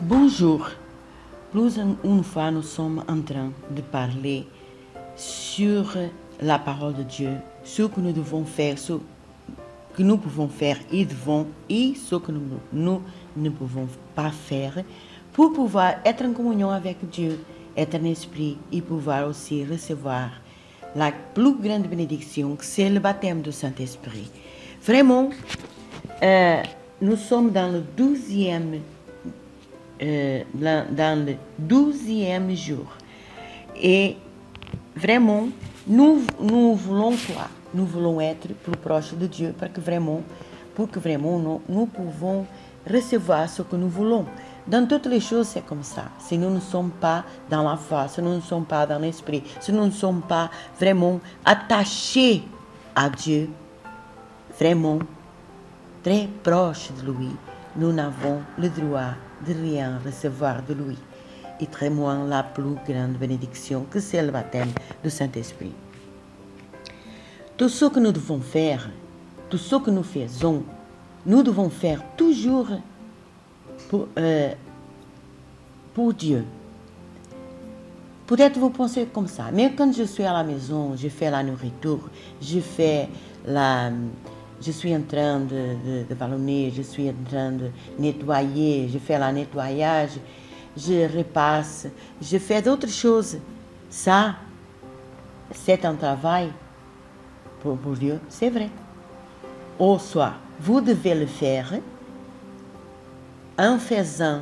Bonjour. Plus une fois, nous sommes en train de parler sur la parole de Dieu, ce que nous devons faire, ce que nous pouvons faire et devons, et ce que nous ne pouvons pas faire pour pouvoir être en communion avec Dieu, être en esprit et pouvoir aussi recevoir la plus grande bénédiction que c'est le baptême du Saint-Esprit. Vraiment, nous sommes dans le 12e dans le 12e jour. Et vraiment, nous voulons quoi? Nous voulons être plus proches de Dieu pour que vraiment nous pouvons recevoir ce que nous voulons. Dans toutes les choses, c'est comme ça. Si nous ne sommes pas dans la foi, si nous ne sommes pas dans l'esprit, si nous ne sommes pas vraiment attachés à Dieu, vraiment très proches de lui, nous n'avons le droit de rien recevoir de lui, et très moins la plus grande bénédiction que c'est le baptême du Saint-Esprit. Tout ce que nous devons faire, tout ce que nous faisons, nous devons faire toujours pour Dieu. Peut-être vous pensez comme ça, mais quand je suis à la maison, je fais la nourriture, je suis en train de ballonner, je suis en train de nettoyer, je fais le nettoyage, je repasse, je fais d'autres choses. Ça, c'est un travail pour Dieu, c'est vrai. Ou soit, vous devez le faire en faisant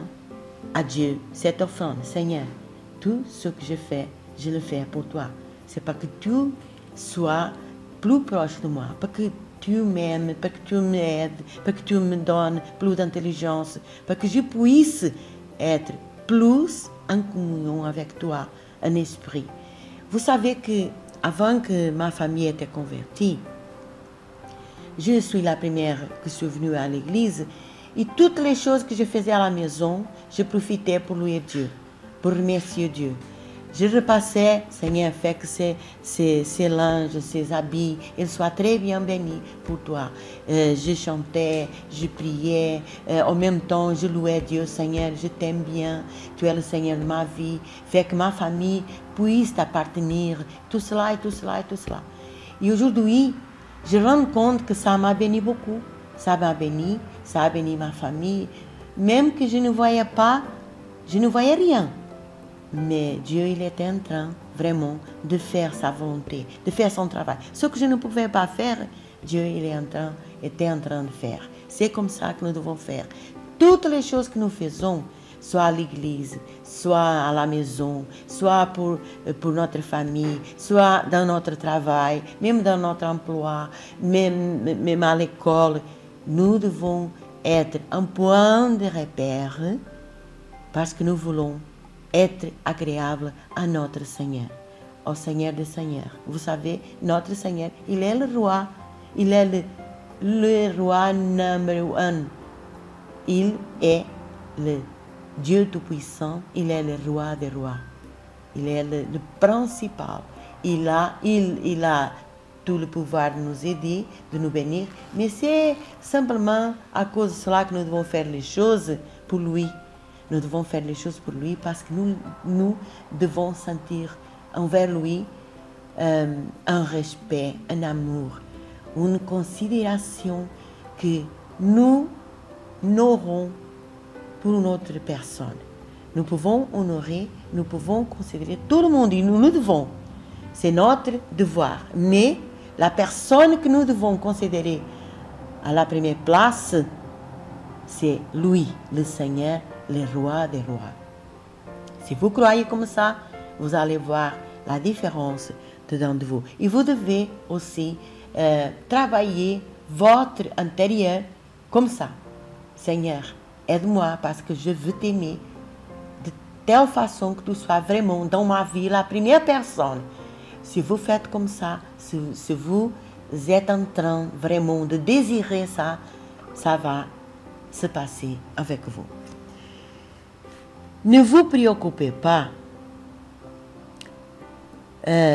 à Dieu cette offrande. Seigneur, tout ce que je fais, je le fais pour toi. C'est pas que tu sois plus proche de moi, pas que tu m'aimes, para que tu m'aides, para que tu me donnes plus d'intelligence, para que je puisse être plus en communion avec toi, en esprit. Vous savez que avant que ma famille était convertie, je suis la première que suis venue à l'église et toutes les choses que je faisais à la maison, je profitais pour louer Dieu, pour remercier Dieu. Je repassais, Seigneur, fais que ces linges, ces habits, ils soient très bien bénis pour toi. Je chantais, je priais, en même temps, je louais Dieu, Seigneur, je t'aime bien, tu es le Seigneur de ma vie, fais que ma famille puisse t'appartenir, tout cela et tout cela et tout cela. Et aujourd'hui, je rends compte que ça m'a béni beaucoup, ça m'a béni, ça a béni ma famille, même que je ne voyais pas, je ne voyais rien. Mais Dieu, il était en train vraiment de faire sa volonté, de faire son travail. Ce que je ne pouvais pas faire, Dieu, était en train de faire. C'est comme ça que nous devons faire. Toutes les choses que nous faisons, soit à l'église, soit à la maison, soit pour notre famille, soit dans notre travail, même dans notre emploi, même à l'école, nous devons être un point de repère parce que nous voulons être agréable à notre Seigneur, au Seigneur des Seigneurs. Vous savez, notre Seigneur, il est le roi, il est le roi numéro 1. Il est le Dieu Tout-Puissant, il est le roi des rois. Il est le principal. Il a tout le pouvoir de nous aider, de nous bénir, mais c'est simplement à cause de cela que nous devons faire les choses pour lui. Nous devons faire les choses pour lui parce que nous devons sentir envers lui un respect, un amour, une considération que nous n'aurons pour une autre personne. Nous pouvons honorer, nous pouvons considérer tout le monde et nous le devons. C'est notre devoir. Mais la personne que nous devons considérer à la première place, c'est lui, le Seigneur, le roi des rois. Si vous croyez comme ça, vous allez voir la différence dedans de vous. Et vous devez aussi travailler votre intérieur comme ça. Seigneur, aide-moi parce que je veux t'aimer de telle façon que tu sois vraiment dans ma vie la première personne. Si vous faites comme ça, si vous êtes en train vraiment de désirer ça, ça va se passer avec vous. Ne vous préoccupez pas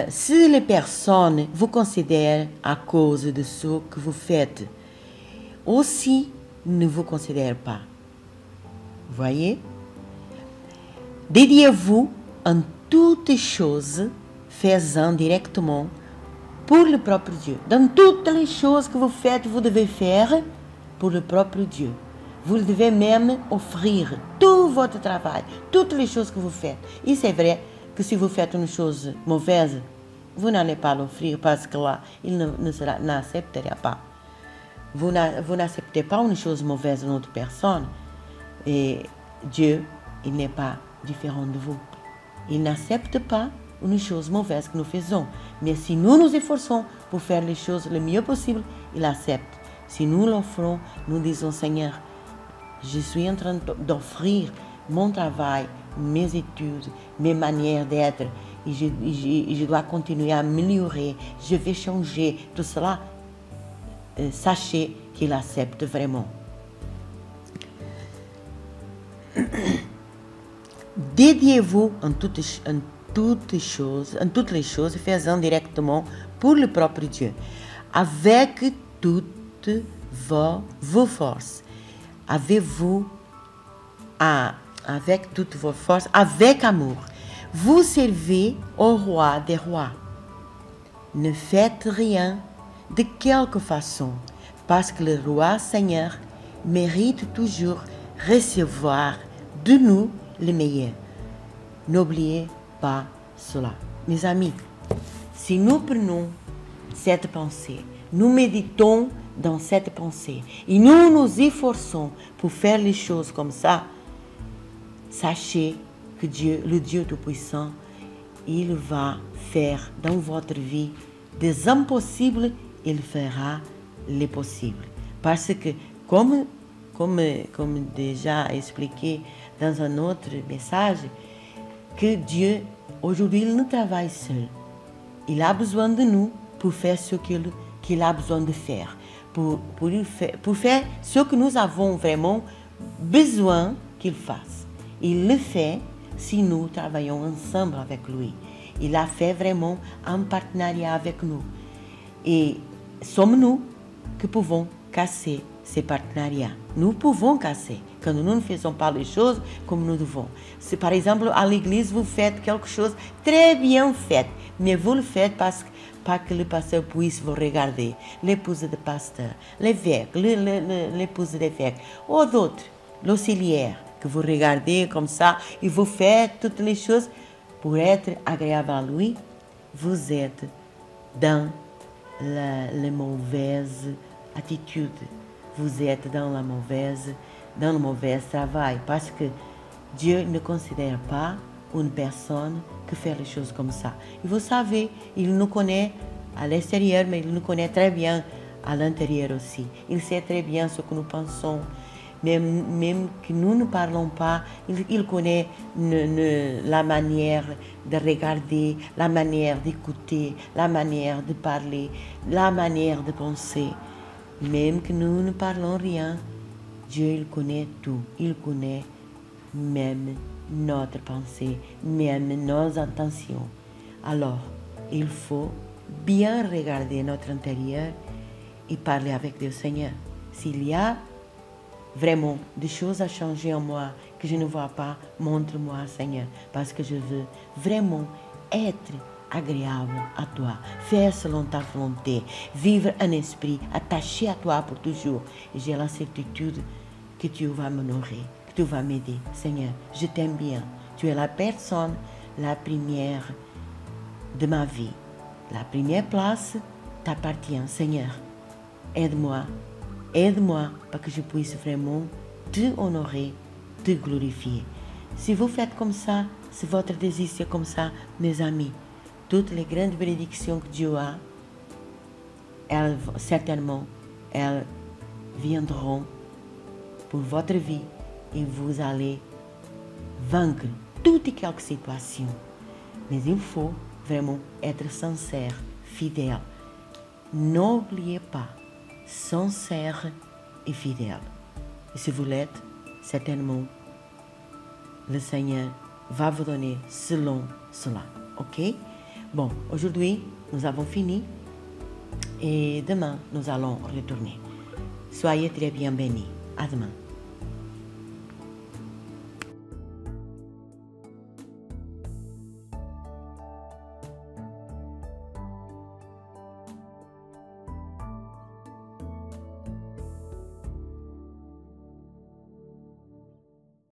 si les personnes vous considèrent à cause de ce que vous faites. Aussi, ne vous considèrent pas. Voyez? Dédiez-vous en toutes choses, faisant directement pour le propre Dieu. Dans toutes les choses que vous faites, vous devez faire pour le propre Dieu. Vous devez même offrir tout votre travail, toutes les choses que vous faites. Et c'est vrai que si vous faites une chose mauvaise, vous n'allez pas l'offrir parce que là, il n'acceptera pas. Vous n'acceptez pas une chose mauvaise d'une autre personne. Et Dieu, il n'est pas différent de vous. Il n'accepte pas une chose mauvaise que nous faisons. Mais si nous nous efforçons pour faire les choses le mieux possible, il accepte. Si nous l'offrons, nous disons, Seigneur, je suis en train d'offrir mon travail, mes études, mes manières d'être, et je dois continuer à améliorer, je vais changer, tout cela. Sachez qu'il accepte vraiment. Dédiez-vous en toutes les choses, faisant directement pour le propre Dieu, avec toutes vos forces. Avec toutes vos forces, avec amour. Vous servez au roi des rois. Ne faites rien de quelque façon, parce que le roi Seigneur mérite toujours recevoir de nous le meilleur. N'oubliez pas cela. Mes amis, si nous prenons cette pensée, nous méditons dans cette pensée et nous nous efforçons pour faire les choses comme ça, sachez que Dieu, le Dieu Tout-Puissant, il va faire dans votre vie des impossibles, il fera les possibles. Parce que, comme déjà expliqué dans un autre message, que Dieu, aujourd'hui, il ne travaille seul. Il a besoin de nous pour faire ce qu'il a besoin de faire. Pour faire ce que nous avons vraiment besoin qu'il fasse. Il le fait si nous travaillons ensemble avec lui. Il a fait vraiment un partenariat avec nous. Et sommes-nous que pouvons casser ces partenariats? Nous pouvons casser quand nous ne faisons pas les choses comme nous devons. Si par exemple à l'église vous faites quelque chose très bien fait, mais vous le faites parce que le pasteur puisse vous regarder, l'épouse du pasteur, l'évêque, l'épouse de l'évêque, ou d'autres, l'auxiliaire, que vous regardez comme ça et vous faites toutes les choses pour être agréable à lui, vous êtes dans la mauvaise attitude. Vous êtes dans le mauvais travail parce que Dieu ne considère pas une personne qui fait les choses comme ça. Et vous savez, il nous connaît à l'extérieur, mais il nous connaît très bien à l'intérieur aussi. Il sait très bien ce que nous pensons. Même que nous ne parlons pas, il connaît la manière de regarder, la manière d'écouter, la manière de parler, la manière de penser. Même que nous ne parlons rien, Dieu, il connaît tout. Il connaît même notre pensée, même nos intentions. Alors, il faut bien regarder notre intérieur et parler avec le Seigneur. S'il y a vraiment des choses à changer en moi que je ne vois pas, montre-moi, Seigneur, parce que je veux vraiment être agréable à toi, faire selon ta volonté, vivre un esprit attaché à toi pour toujours. Et j'ai la certitude que tu vas m'honorer, que tu vas m'aider. Seigneur, je t'aime bien. Tu es la personne la première de ma vie. La première place t'appartient, Seigneur. Aide-moi pour que je puisse vraiment te honorer, te glorifier. Si vous faites comme ça, si votre désir c'est comme ça, mes amis, toutes les grandes bénédictions que Dieu a, certainement, elles viendront pour votre vie et vous allez vaincre toutes et quelques situations. Mais il faut vraiment être sincère, fidèle. N'oubliez pas, sincère et fidèle. Et si vous l'êtes, certainement, le Seigneur va vous donner selon cela. Ok? Bon, aujourd'hui, nous avons fini et demain, nous allons retourner. Soyez très bien bénis. À demain.